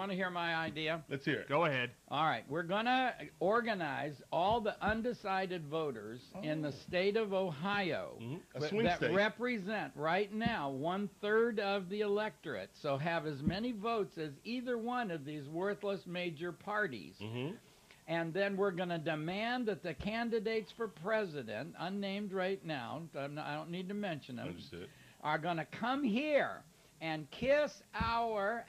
Want to hear my idea? Let's hear it. Go ahead. All right, we're going to organize all the undecided voters in the state of Ohio A swing that state. represent right now 1/3 of the electorate, so have as many votes as either one of these worthless major parties. And then we're going to demand that the candidates for president, unnamed right now, I don't need to mention them, Understood. are going to come here and kiss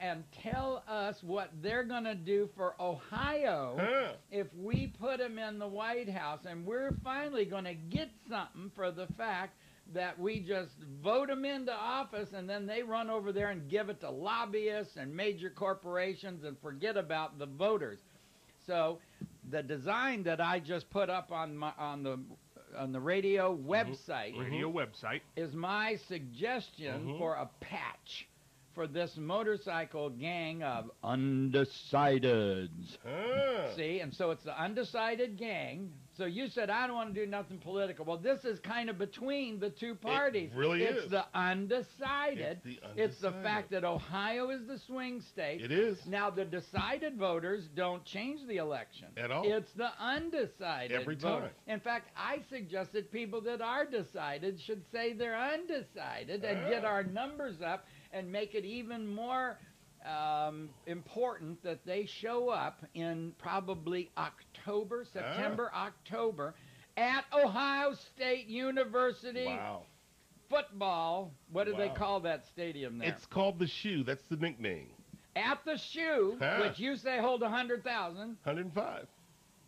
and tell us what they're going to do for Ohio if we put them in the White House. And we're finally going to get something for the fact that we just vote them into office and then they run over there and give it to lobbyists and major corporations and forget about the voters. So the design that I just put up on the radio website, is my suggestion for a patch for this motorcycle gang of undecideds. See, and so it's the undecided gang. So you said, I don't want to do nothing political. Well, this is kind of between the two parties. It really is. It's the undecided. It's the fact that Ohio is the swing state. It is. Now, the decided voters don't change the election. At all. It's the undecided Every voter. time. In fact, I suggested people that are decided should say they're undecided and get our numbers up and make it even more important that they show up in probably September, October, at Ohio State University. Wow. Football. What do they call that stadium there? It's called the Shoe. That's the nickname. At the Shoe, which you say hold 100,000. 105.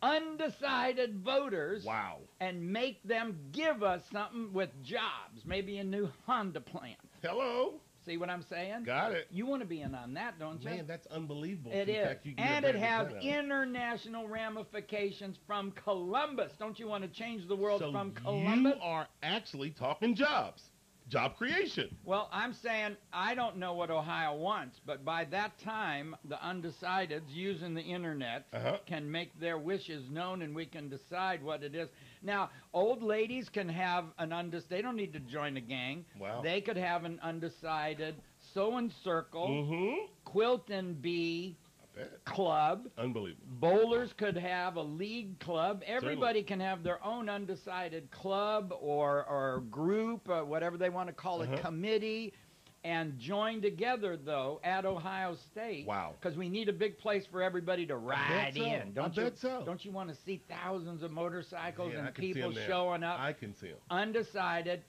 Undecided voters. Wow. And make them give us something with jobs. Maybe a new Honda plant. Hello. See what I'm saying? Got it. You want to be in on that, don't you? Man, that's unbelievable. It In is. fact, you get And a it better has turnout. international ramifications from Columbus. Don't you want to change the world So from Columbus? you are actually talking jobs. Job creation. Well, I'm saying I don't know what Ohio wants, but by that time, the undecideds using the internet can make their wishes known, and we can decide what it is. Now, old ladies can have an they don't need to join a gang. Wow. They could have an undecided sew and circle, quilt and bee club. Unbelievable. Bowlers could have a league club. Everybody can have their own undecided club or group, or whatever they want to call it, committee, and join together, though, at Ohio State. Wow. Because we need a big place for everybody to ride in. I bet so. Don't you want to see thousands of motorcycles Man, I and can see people 'em there. showing up? I can see them. Undecided,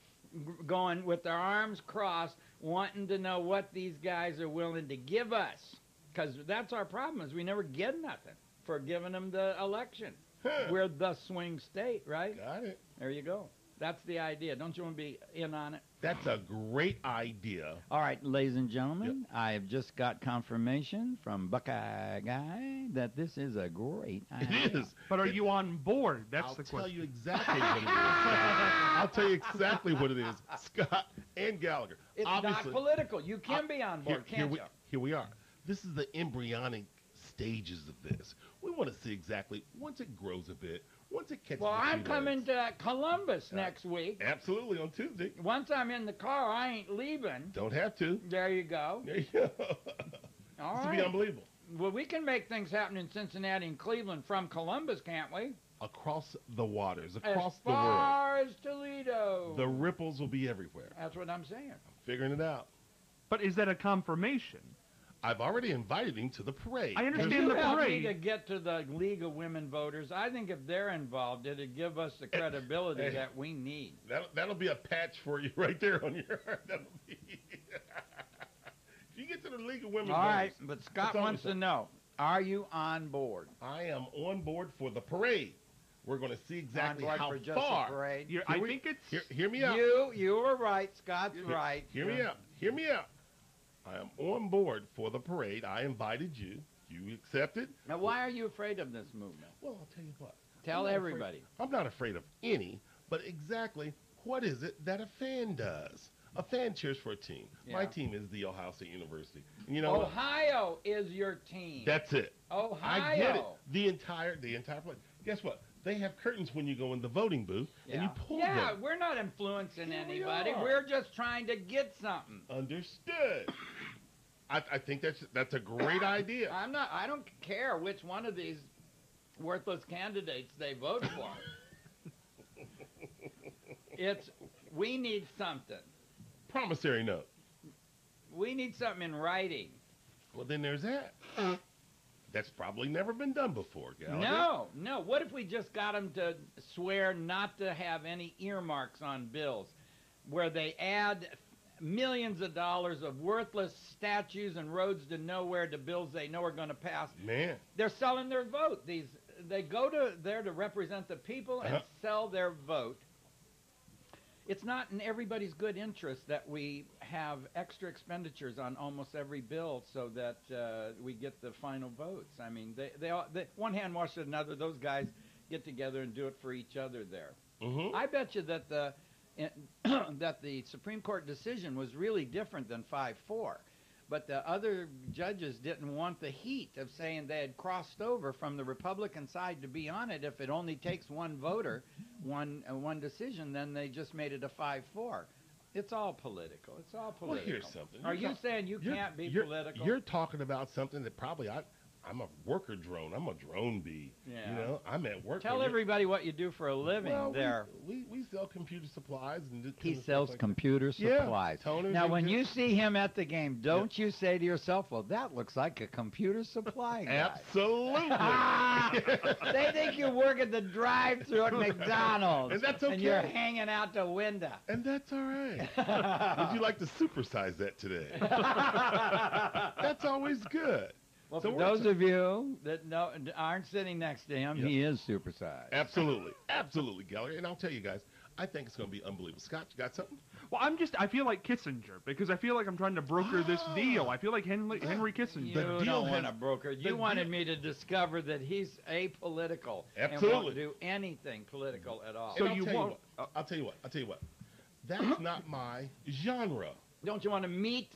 going with their arms crossed, wanting to know what these guys are willing to give us. Because that's our problem, is we never get nothing for giving them the election. We're the swing state, right? Got it. There you go. That's the idea. Don't you want to be in on it? That's a great idea. All right, ladies and gentlemen, I have just got confirmation from Buckeye Guy that this is a great idea. It is. But are you on board? That's the I'll tell question. you exactly what it is. I'll tell you exactly what it is. Scott and Gallagher. It's Obviously, not political. You can be on board, can't you? Here we are. This is the embryonic stages of this. We want to see exactly, once it grows a bit, once it catches Well, a I'm few coming legs. to Columbus next week. Absolutely, on Tuesday. Once I'm in the car, I ain't leaving. Don't have to. There you go. There you go. All This right. will be unbelievable. Well, we can make things happen in Cincinnati and Cleveland from Columbus, can't we? Across the waters, across As the world. far as Toledo. The ripples will be everywhere. That's what I'm saying. Figuring it out. But is that a confirmation? I've already invited him to the parade. I Can understand you the help me parade. to get to the League of Women Voters? I think if they're involved, it'd give us the credibility that we need. That'll be a patch for you right there on your. That'll be. If you get to the League of Women All right, Voters, but Scott that's all wants I'm to know, are you on board? I am on board for the parade. We're going to see exactly on board how for just far. a parade? I think it's... Hear me out. You were right. Scott's right. Hear me out. Hear me out. I am on board for the parade. I invited you. You accepted. Now, why are you afraid of this movement? Well, I'll tell you what. Tell I'm not everybody. afraid- I'm not afraid of any, but exactly what is it that a fan does? A fan cheers for a team. My Yeah. team is the Ohio State University. And you know what? Ohio is your team. That's it. Ohio. I get it. The entire place. Guess what? They have curtains when you go in the voting booth, and you pull them. We're not influencing Here we anybody. are. We're just trying to get something. Understood. I think that's a great idea. I don't care which one of these worthless candidates they vote for. We need something. Promissory note. We need something in writing. Well, then there's that. That's probably never been done before, Gallagher. No. What if we just got them to swear not to have any earmarks on bills, where they add millions of dollars of worthless statues and roads to nowhere to bills they know are going to pass? Man. They're selling their vote. They go there to represent the people and sell their vote. It's not in everybody's good interest that we have extra expenditures on almost every bill so that we get the final votes. I mean, they one hand washes another. Those guys get together and do it for each other there. Mm-hmm. I bet you that that the Supreme Court decision was really different than 5-4. But the other judges didn't want the heat of saying they had crossed over from the Republican side to be on it. If it only takes one voter, one decision, then they just made it a 5-4. It's all political. It's all political. Well, here's something. Are you saying you can't be political? You're talking about something that probably I'm a worker drone. I'm a drone bee. Yeah. You know, I'm at work. Tell everybody what you do for a living there. We sell computer supplies. And he sells computer supplies. Now, when you see him at the game, don't you say to yourself, well, that looks like a computer supply guy. Absolutely. They think you work at the drive-thru at McDonald's. And that's okay. And you're hanging out the window. And that's all right. Would you like to supersize that today? That's always good. Well, for those of you that aren't sitting next to him, he is supersized. Absolutely, Gallagher. And I'll tell you guys, I think it's going to be unbelievable. Scott, you got something? Well, I feel like Kissinger, because I feel like I'm trying to broker this deal. I feel like Henry Kissinger. You don't want to broker. You wanted me to discover that he's apolitical. Absolutely. And won't do anything political at all. So you won't. I'll tell you what. That's not my genre. Don't you want to meet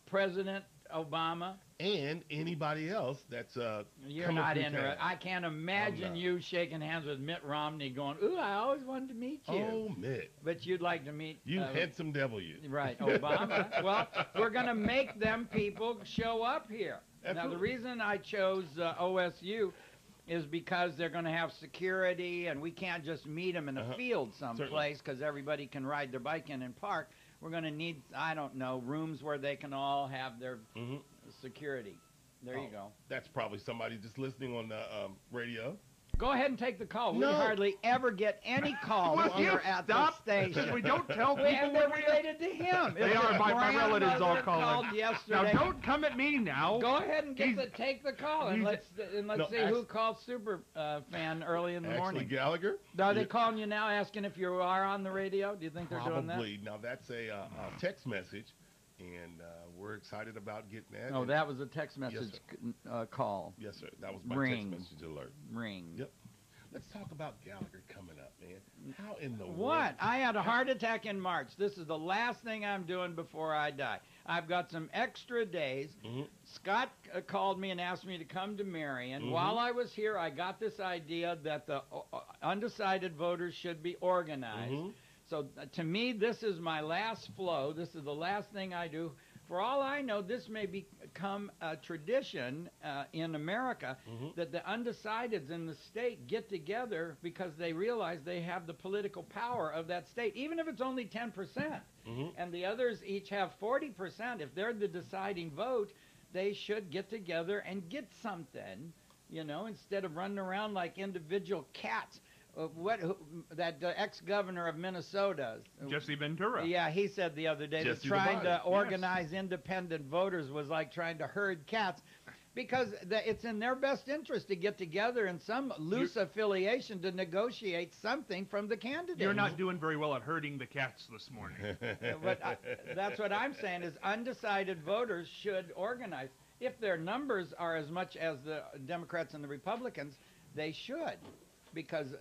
President Obama? And anybody else that's you're not interested. I can't imagine you shaking hands with Mitt Romney going, ooh, I always wanted to meet you. Oh, Mitt. But you'd like to meet... You handsome devil, you. Right, Obama. Well, we're going to make them people show up here. Absolutely. Now, the reason I chose OSU is because they're going to have security, and we can't just meet them in a field someplace because everybody can ride their bike in and park. We're going to need, I don't know, rooms where they can all have their... security. There you go. That's probably somebody just listening on the radio. Go ahead and take the call. We hardly ever get any calls here at the station. We don't tell people. And they're related to him. They are. My relatives all calling. Yesterday. Now don't come at me now. Go ahead and take the call and let's see who called Super Fan early in the morning. Actually, Gallagher. Are they calling you now asking if you are on the radio? Do you think they're doing that? Probably. Now that's a text message. And we're excited about getting that. Oh, that was a text message call. Yes, sir. That was my text message alert. Ring. Yep. Let's talk about Gallagher coming up, man. How in the world? What? I had a heart attack in March. This is the last thing I'm doing before I die. I've got some extra days. Scott called me and asked me to come to Marion. While I was here, I got this idea that the undecided voters should be organized. So to me, this is my last flow. This is the last thing I do. For all I know, this may become a tradition in America that the undecideds in the state get together because they realize they have the political power of that state, even if it's only 10%. And the others each have 40%. If they're the deciding vote, they should get together and get something, instead of running around like individual cats. That ex-governor of Minnesota, Jesse Ventura. Yeah, he said the other day that trying to organize independent voters was like trying to herd cats, because it's in their best interest to get together in some loose affiliation to negotiate something from the candidate. You're not doing very well at herding the cats this morning. But that's what I'm saying is undecided voters should organize. If their numbers are as much as the Democrats and the Republicans, they should. Because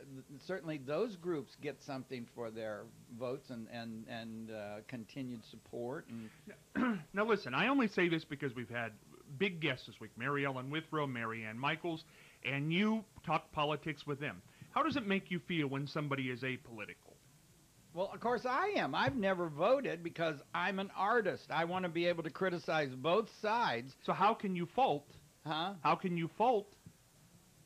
certainly those groups get something for their votes and continued support. And now listen, I only say this because we've had big guests this week, Mary Ellen Withrow, Mary Ann Michaels, and you talk politics with them. How does it make you feel when somebody is apolitical? Well, of course I am. I've never voted because I'm an artist. I want to be able to criticize both sides. So how can you fault? Huh? How can you fault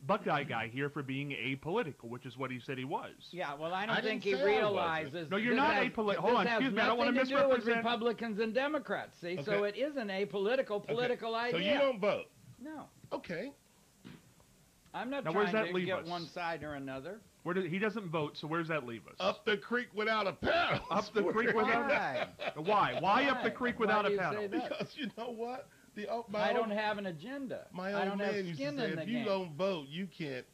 Buckeye guy here for being apolitical, which is what he said he was? Yeah, well, I I don't didn't think he say I realizes. No, you're this not has- apolitical. this Hold on, has excuse me, I don't want to nothing to do with misrepresent. Republicans and Democrats. See, so Okay. it is an apolitical political So idea. you don't vote. No, Okay. I'm not Now, where's trying that to leave get us? one side or another. He doesn't vote, so where's that leave us? Up the creek without a paddle. Up the creek without Why? Why? Why up the Why? creek Why without do a you say paddle? that? Because you know what? I don't have an agenda. My I old don't man have used to skin say, in the if you game. don't vote, you can't.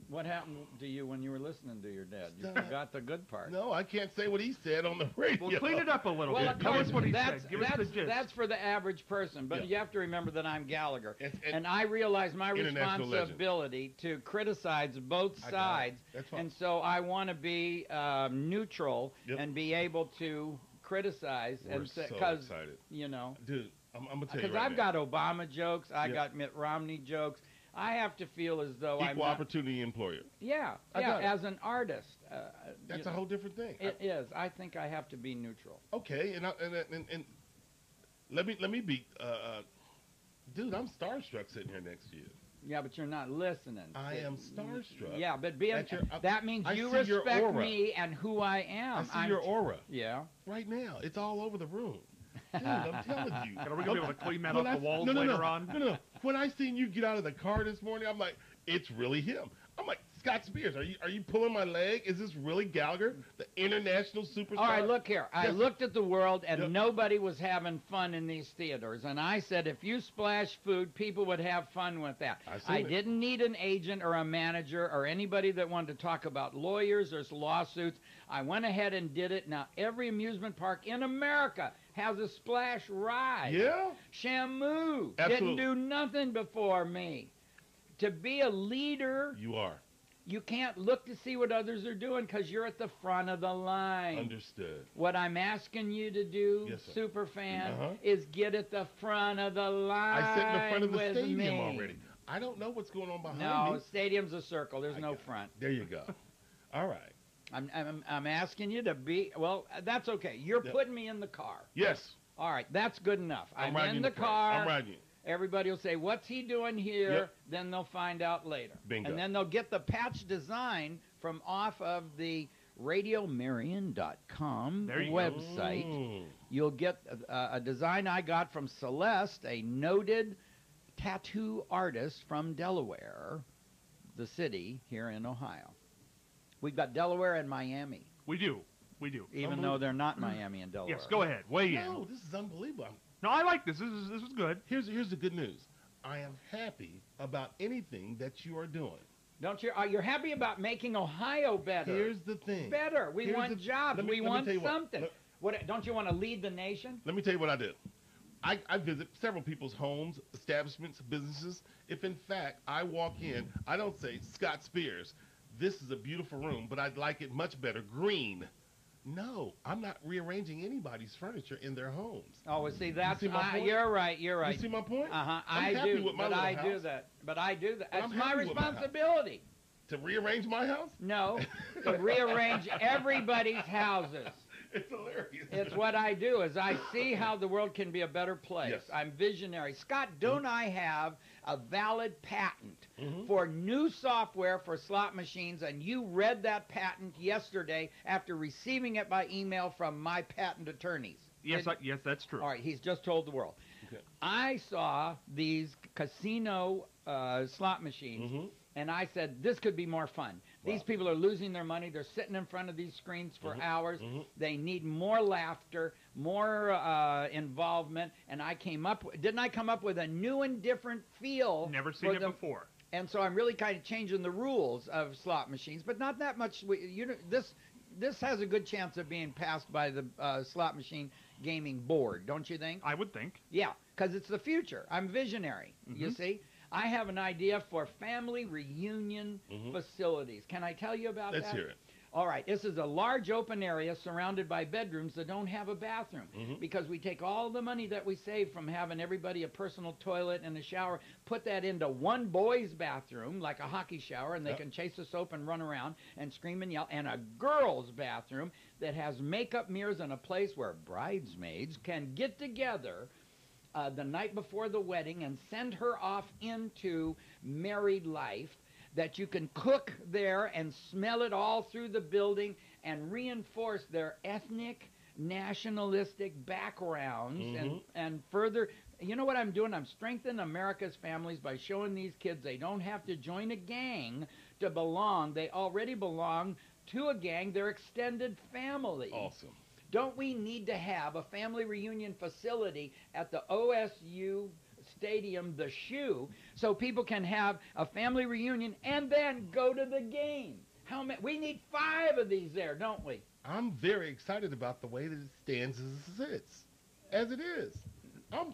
What happened to you when you were listening to your dad? You Stop. forgot the good part. No, I can't say what he said on the radio. Well, clean it up a little Well, bit. of Tell course, us what he that's, said. Give us the gist. that's for the average person, but Yeah. you have to remember that I'm Gallagher. And And I realize my International responsibility to criticize both I got it. sides, That's fine. and so I want to be neutral Yep. and be able to criticize We're and so because excited. you know, Dude, I'm going to tell you because right I've now. got Obama jokes, I Yeah. got Mitt Romney jokes. I have to feel as though I'm Equal not, opportunity employer. yeah, I yeah, got it. as an artist. That's you a know, whole different thing. It is. I think I have to be neutral. Okay, and let me be. Dude, I'm starstruck sitting here next to you. Yeah, but you're not listening. I am starstruck. Yeah, but being At your- that means I you see your respect aura. me and who I am. I see I'm- your aura Yeah. right now. It's all over the room. Dude, I'm telling you. Are we going to be able to clean that When off I- the walls no, later on? No. When I seen you get out of the car this morning, I'm like, it's really him. I'm like, Scott Spears, are you pulling my leg? Is this really Gallagher, the international superstar? All right, look here. I Yes. looked at the world, and Yep. nobody was having fun in these theaters. And I said, if you splash food, people would have fun with that. I seen I it. didn't need an agent or a manager or anybody that wanted to talk about lawyers or lawsuits. I went ahead and did it. Now, every amusement park in America has a splash ride. Yeah? Shamu Absolutely. didn't do nothing before me. To be a leader, You are. you can't look to see what others are doing because you're at the front of the line. Understood. What I'm asking you to do, Yes, sir. superfan, Uh-huh. is get at the front of the line I sit in the front of the with stadium me. already. I don't know what's going on behind No, me. stadium's a circle. There's I no got it. front. There you go. All right. I'm asking you to be, well, that's okay. You're Yep. putting me in the car. Yes. All right, that's good enough. I'm riding in you the front. car. I'm riding you. Everybody will say, what's he doing here? Yep. Then they'll find out later. Bingo. And then they'll get the patch design from off of the radiomarion.com There you go. website. Mm. You'll get a design I got from Celeste, a noted tattoo artist from Delaware, the city here in Ohio. We've got Delaware and Miami, We do. even though they're not Miami and Delaware. Yes, go ahead. Weigh in. No, this is unbelievable. No, I like this. This is good. Here's the good news. I am happy about anything that you are doing. Don't you? You're happy about making Ohio better. Here's the thing. Better. We Here's want the- jobs. let me- We let me want tell you what. something. Let- What? Don't you want to lead the nation? Let me tell you what I do. I visit several people's homes, establishments, businesses. If in fact I walk in, I don't say, Scott Spears, this is a beautiful room, but I'd like it much better green. No, I'm not rearranging anybody's furniture in their homes. Oh, well, see, that's see my point? you're right. You're right. You see my point? Uh-huh. I'm I happy do. with my But little I do house. that. But I do that. But I'm That's my happy with my house. responsibility. To rearrange my house? No, to rearrange everybody's houses. It's hilarious. It's what I do. Is I see how the world can be a better place. Yes. I'm visionary. Scott, don't I have a valid patent Mhm. for new software for slot machines? And you read that patent yesterday after receiving it by email from my patent attorneys. Yes, Didn't- yes, that's true. All right, he's just told the world. Okay. I saw these casino slot machines, Mhm. and I said, this could be more fun. These Wow. people are losing their money. They're sitting in front of these screens for hours. Mhm. They need more laughter, more involvement. And I came up, didn't I come up with a new and different feel? Never seen for it them? before. And so I'm really kind of changing the rules of slot machines, but not that much. This has a good chance of being passed by the slot machine gaming board, don't you think? I would think. Yeah, because it's the future. I'm visionary. You Mhm. see, I have an idea for family reunion Mhm. facilities. Can I tell you about Let's that? hear it. All right, this is a large open area surrounded by bedrooms that don't have a bathroom because we take all the money that we save from having everybody a personal toilet and a shower, put that into one boy's bathroom, like a hockey shower, and they can chase the soap and run around and scream and yell, and a girl's bathroom that has makeup mirrors and a place where bridesmaids can get together the night before the wedding and send her off into married life, that you can cook there and smell it all through the building and reinforce their ethnic, nationalistic backgrounds and further. You know what I'm doing? I'm strengthening America's families by showing these kids they don't have to join a gang to belong. They already belong to a gang, their extended family. Awesome. Don't we need to have a family reunion facility at the OSU stadium, the Shoe, so people can have a family reunion and then go to the game? How many? We need 5 of these there, don't we? I'm very excited about the way that it stands as it is.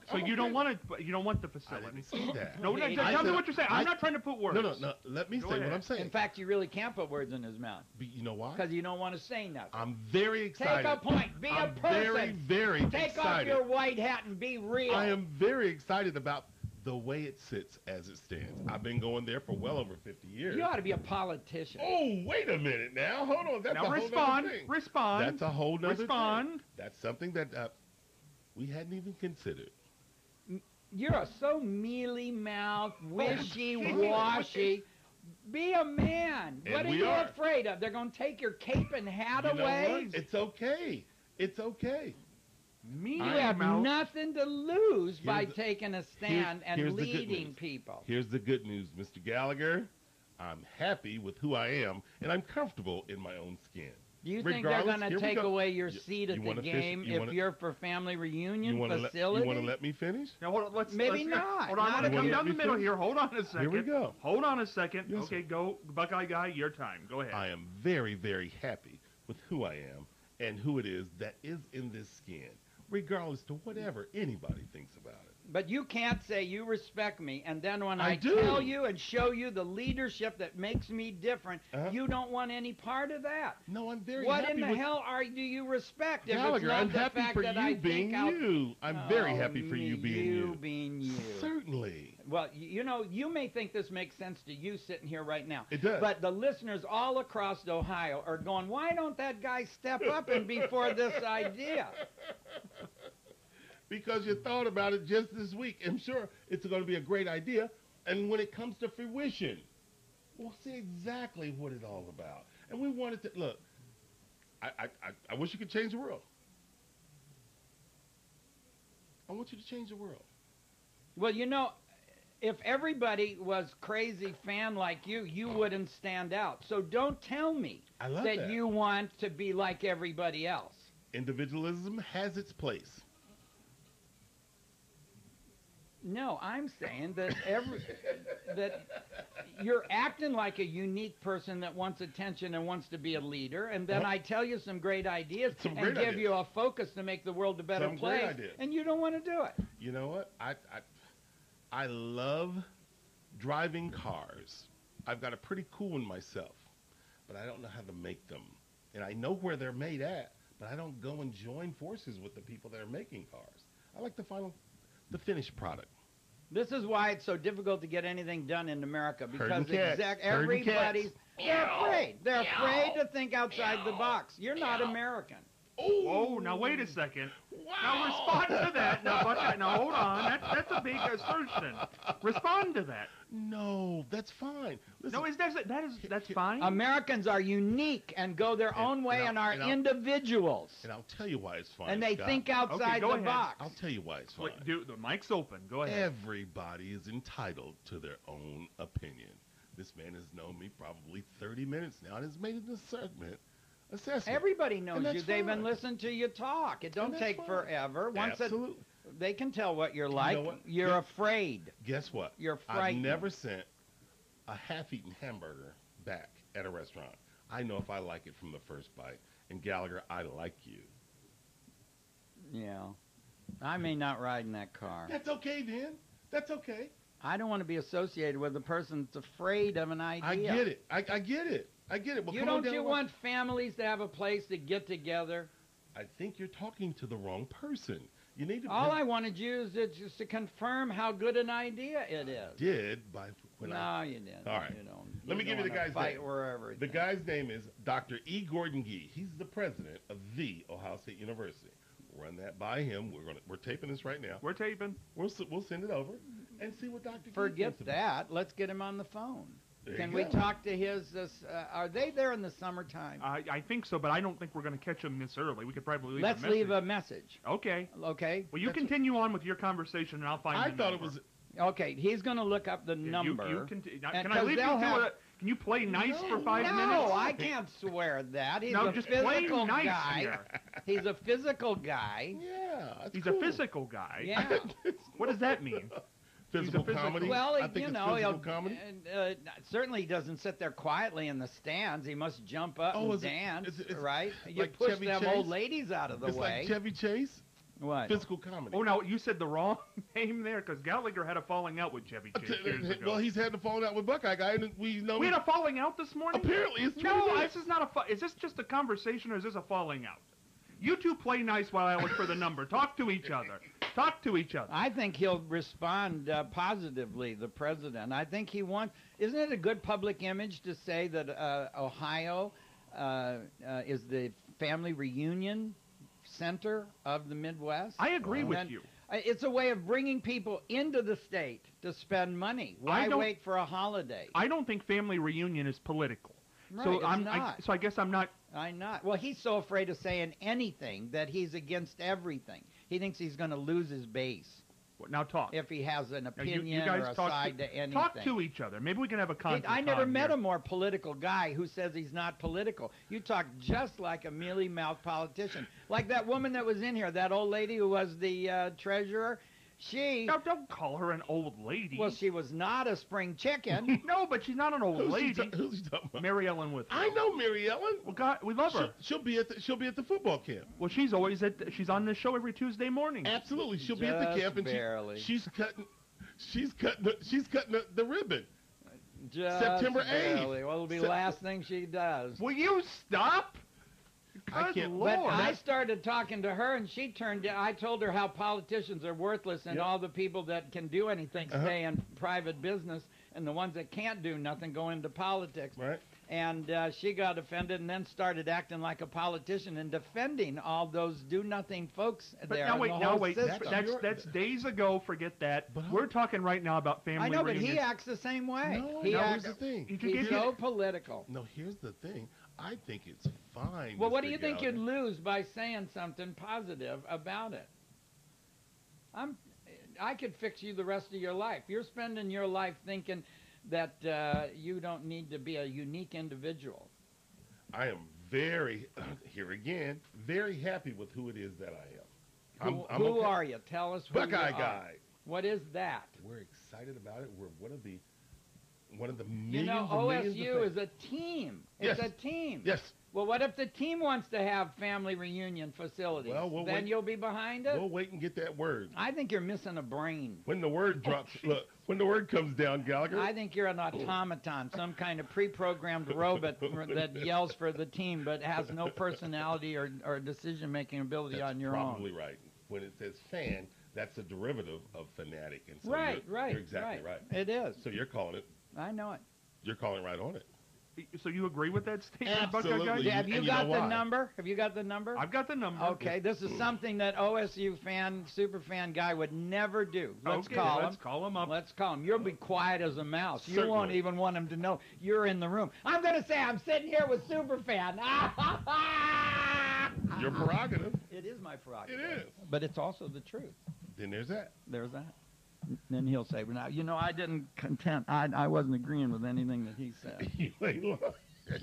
So you don't want the I facility. didn't say that. No, tell me what you're saying. I'm not trying to put words. No. Let me say what I'm saying. In fact, you really can't put words in his mouth. But you know why? Because you don't want to say nothing. I'm very excited. Take a point. Be a person. Very, very Take excited. off your white hat and be real. I am very excited about the way it sits as it stands. I've been going there for well over 50 years. You ought to be a politician. Oh, wait a minute now. Hold on. That's now a whole respond. nother thing. Respond. That's a whole nother Respond. thing. That's something that we hadn't even considered. You're so mealy-mouthed, wishy-washy. Be a man. And What are we you are. afraid of? They're going to take your cape and hat You know away? what? It's okay. It's okay. Me You have nothing to lose by the- taking a stand and here's the good leading news. people. Here's the good news, Mr. Gallagher. I'm happy with who I am, and I'm comfortable in my own skin. Do you think they're Regardless, going here to we take go. away your You- seat at you the wanna fish- game you if wanna- you're for family reunion You want facility? to let me finish? Now, hold on, let's Maybe let's, not. Hold on, Not I'm if going to come you- down the me middle finish. here. Hold on a second. Here we go. Hold on a second. Yes, Okay, go, Buckeye guy, your time. Go ahead. I am very, very happy with who I am and who it is that is in this skin, regardless to whatever anybody thinks about it. But you can't say you respect me, and then when I I do. tell you and show you the leadership that makes me different, Uh-huh. you don't want any part of that. No, I'm very What happy in the with hell do you respect if it's Gallagher. not I'm the happy fact for that I you being think out... you. I'm very Oh, happy for you being you. being you. Certainly. Well, you know, you may think this makes sense to you sitting here right now. It does. But the listeners all across Ohio are going, why don't that guy step up and be for this idea? Because you thought about it just this week. I'm sure it's going to be a great idea. And when it comes to fruition, we'll see exactly what it's all about. And we wanted to, look, I wish you could change the world. I want you to change the world. Well, you know, if everybody was crazy fan like you wouldn't stand out. So don't tell me I love that. you want to be like everybody else. Individualism has its place. No, I'm saying that that you're acting like a unique person that wants attention and wants to be a leader, and then I tell you some great ideas Some and great give ideas. you a focus to make the world a better Some great place, ideas. and you don't want to do it. You know what? I love driving cars. I've got a pretty cool one myself, but I don't know how to make them. And I know where they're made at, but I don't go and join forces with the people that are making cars. I like the finished product. This is why it's so difficult to get anything done in America, because Herding cats. Herding everybody's they're afraid. They're Meow. afraid to think outside the box. You're not American. Oh, now wait a second. Wow. Now respond to that. Now, Buckeye, now hold on. That's a big assertion. Respond to that. No, that's fine. Listen, No, that's fine. Americans are unique and go their own way and are individuals. and I'll tell you why it's fine. And they Scott. think outside go the ahead. box. I'll tell you why it's fine. Wait, dude, the mic's open. Go ahead. Everybody is entitled to their own opinion. This man has known me probably 30 minutes now and has made an assessment. Everybody knows And that's you. They've been fine. listening to you talk. It don't that's take fine. forever. Absolutely. They can tell what you're like. know what? You're Yeah. afraid. Guess what? You're I've frightened. never sent a half-eaten hamburger back at a restaurant. I know if I like it from the first bite. And Gallagher, I like you. Yeah. I may not ride in that car. That's okay, then. That's okay. I don't want to be associated with a person that's afraid of an idea. I get it. I get it. I get it. Well, Don't you want families to have a place to get together? I think you're talking to the wrong person. You need to. All I wanted you is just to confirm how good an idea it is. Did by when No, you didn't. All right. You don't. Let me give you the guy's fight name. Wherever The guy's name is Dr. E. Gordon Gee. He's the president of the Ohio State University. Run that by him. We're taping this right now. We're taping. We'll send it over and see what Dr. Gee Forget thinks about it. that. Let's get him on the phone. There Can you we go. talk to his? Are they there in the summertime? I think so, but I don't think we're going to catch him this early. We could probably leave Let's a message. leave a message. Okay. Okay. Well, you That's continue on with your conversation, and I'll find. I the thought number. it was. Okay. He's going to look up the number. You continue. Now, And can I 'cause leave you they'll to have- it? Can you play nice for 5 minutes? No, I can't swear that. He's No, a just play physical nice guy. here. He's a physical guy. Yeah, that's He's cool. a physical guy. Yeah. What does that mean? Physical physical- comedy. Well, I think you it's know, physical he'll comedy. certainly he doesn't sit there quietly in the stands. He must jump up Oh, and is it- dance, is it- right? You like push Chevy them Chase? old ladies out of the It's way. like Chevy Chase. What? Physical comedy. Oh, no, you said the wrong name there, because Gallagher had a falling out with Chevy Chase years ago. Well, he's had to fall out with Buckeye guy, and we know. We had a falling out this morning? Apparently, it's 20 No, minutes. this is not a. Is this just a conversation, or is this a falling out? You two play nice while I look for the number. Talk to each other. Talk to each other. I think he'll respond positively, the president. I think he wants. Isn't it a good public image to say that Ohio is the family reunion center of the Midwest? I agree with And you. It's a way of bringing people into the state to spend money. Why don't- wait for a holiday? I don't think family reunion is political. Right, so it's not. So I guess I'm not. I'm not. Well, he's so afraid of saying anything that he's against everything. He thinks he's going to lose his base Now talk. if he has an Now, opinion you guys or a talk side to anything. Talk to each other. Maybe we can have a conference. I never met a more political guy who says he's not political. You talk just like a mealy-mouthed politician. Like that woman that was in here, that old lady who was the treasurer. She, Now, don't call her an old lady. well, she was not a spring chicken. No, but she's not an old Who's lady. who's he talking about? Mary Ellen with. I know Mary Ellen. Well, God, we love her. She'll be at the football camp. Well, she's always she's on this show every Tuesday morning. Absolutely, she'll be at the Just camp, and barely. she's cutting the ribbon. Just September 8th. barely. Well, it'll be the last thing she does. Will you stop? I Good can't- Lord. But I started talking to her, and she turned. I told her how politicians are worthless, and Yep. all the people that can do anything stay in private business, and the ones that can't do nothing go into politics. Right. And she got offended, and then started acting like a politician and defending all those do-nothing folks But there. now in wait, the now whole wait. system. That's days ago. Forget that. But We're talking right now about family I know, but reunions. he acts the same way. No, he no, acts, here's the thing. You can he's get so political. No, here's the thing. I think it's fine. Well, what do Mr. you think Gallagher. you'd lose by saying something positive about it? I could fix you the rest of your life. You're spending your life thinking that you don't need to be a unique individual. I am very, here again, very happy with who it is that I am. I'm Who okay. are you? Tell us who Buckeye you are. guy. What is that? We're excited about it. We're one of the millions You know, and millions OSU of is a team. It's Yes. a team. Yes. Well, what if the team wants to have family reunion facilities? Well, we'll then wait. you'll be behind it? We'll wait and get that word. I think you're missing a brain. When the word drops, look, when the word comes down, Gallagher. I think you're an automaton, some kind of pre-programmed robot that yells for the team but has no personality or decision-making ability that's on your probably own. right. When it says fan, that's a derivative of fanatic, and so Right. you're exactly right. It is. So you're calling it. I know it. You're calling right on it. So you agree with that statement, Buckeye Absolutely. guy? Have you and you got know the why. number? Have you got the number? I've got the number. Okay, this is something that OSU fan, super fan guy would never do. Let's Okay, call let's him. call him up. Let's call him. You'll be quiet as a mouse. You won't Certainly. even want him to know you're in the room. I'm going to say I'm sitting here with Superfan. Your prerogative. It is my prerogative. It is. But it's also the truth. Then there's that. There's that. Then he'll say, well, now, you know, I didn't content. I wasn't agreeing with anything that he said. You ain't lying.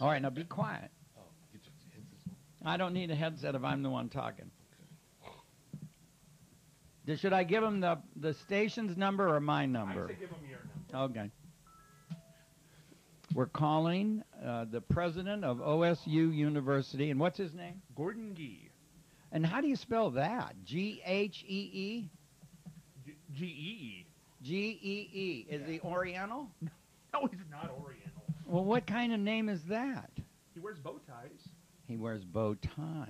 All right, now be quiet. Oh, get your headsets on. I don't need a headset if I'm the one talking. Should I give him the station's number or my number? I say give him your number. Okay. We're calling the president of OSU University, and what's his name? Gordon Gee. And how do you spell that? G-H-E-E? G-E-E. G-E-E. Is he Oriental? No, he's not Oriental. Well, what kind of name is that? He wears bow ties. He wears bow ties.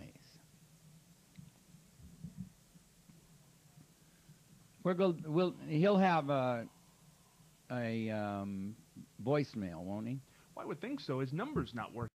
He'll have a voicemail, won't he? Well, I would think so. His number's not working.